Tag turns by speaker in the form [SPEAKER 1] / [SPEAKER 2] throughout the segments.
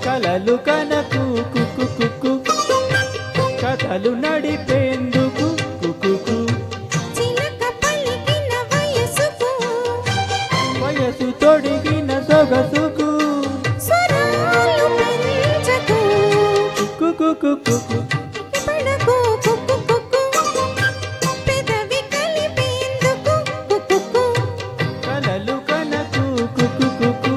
[SPEAKER 1] కలలు కనకు కుక్కు కుక్కు కథలు నడిపేందుకు కుక్కు
[SPEAKER 2] చిలక పలికిన వయసుకు
[SPEAKER 1] వయసు తొడిగిన సొగసుకు
[SPEAKER 2] స్వరాలు పెంచకు
[SPEAKER 1] కుక్కు కుక్కు
[SPEAKER 2] పడకు కుక్కు కుక్కు పెదవి కలిపేందుకు కుక్కు
[SPEAKER 1] కలలు కనకు కుక్కు కుక్కు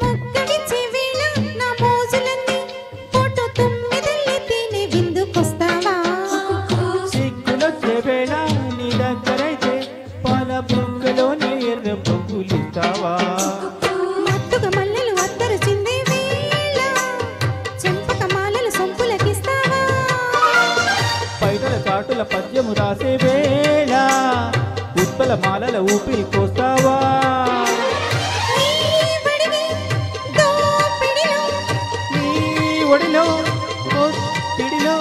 [SPEAKER 2] ముక్కడిచి వేళ నా మోజులన్నీ పొట్టు తుమ్మిదల్లి తిని విందుకొస్తావా
[SPEAKER 1] సిగ్గులొచ్చే వేళ నీ దగ్గరైతే పాల బుగ్గలోని ఎర్ర బొగ్గులిస్తావా
[SPEAKER 2] మత్తుగా మల్లెలు అత్తరు చిందే వేళ చెంపక మాలలు సొంపులకిస్తావా
[SPEAKER 1] పైదల చాటుల పద్యము రాసే వేళ ఉత్పల మాలల ఊపిరి కోస్తావా
[SPEAKER 2] నీ బడివి దోపిడిలో
[SPEAKER 1] నీ ఒడిలో పిడిలో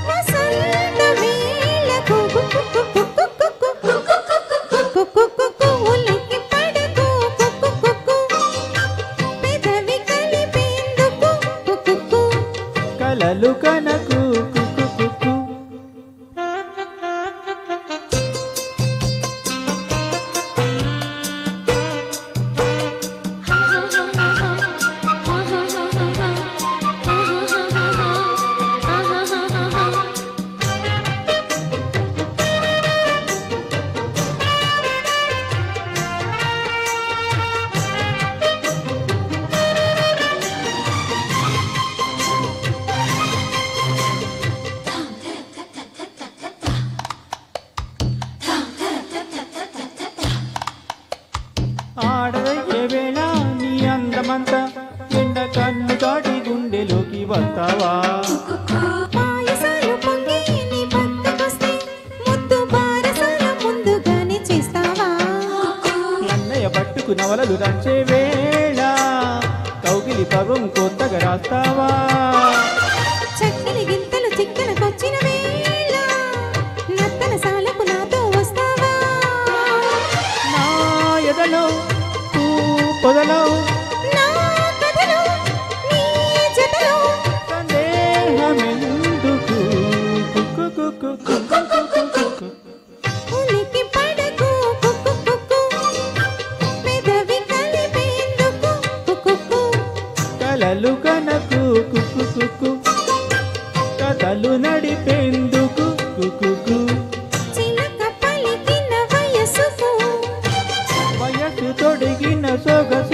[SPEAKER 2] వసంత వేళకు కుక్కుకుక్కుకుక్కుకుక్కుకుక్కుకుక్కుకుక్కు ఉలికి పడకు కుక్కుకుక్కు పెదవి కలిపేందుకు కుక్కుకు
[SPEAKER 1] కలలు కనకు కుక్కు కుక్కు ఆడదయ్యే వేళ నీ అందమంతా ఎండ కన్ను దాటి గుండెలోకి వస్తావా
[SPEAKER 2] పాయసాలు పొంగి నీ పక్కకొస్తే ముద్దు బారసాల ముందుగానే చేస్తావా
[SPEAKER 1] అన్నయ్య పట్టుకు నవలలు దంచే వేళ కౌగిలి పర్వం కొత్తగా రాస్తావా
[SPEAKER 2] చక్కిలి గింతలు చిక్కనకొచ్చిన వేళ నత్తన సాలకు నాతో వస్తావా
[SPEAKER 1] నా ఎదలో తూ పొదలో
[SPEAKER 2] నా కథలో నీ జతలో
[SPEAKER 1] సందేహమెందుకు కుక్కు కుక్కు కుక్కు కుక్కు కుక్కు
[SPEAKER 2] ఉలికి పడకు కుక్కుకుక్కు పెదవి కలిపేందుకు కుక్కుకు
[SPEAKER 1] కలలు కనకు కుక్కు కుక్కు కథలు నడిపేందుకు కుక్కు
[SPEAKER 2] చిలక పలికిన వయసుకు
[SPEAKER 1] వయసు తొడిగిన సొగసు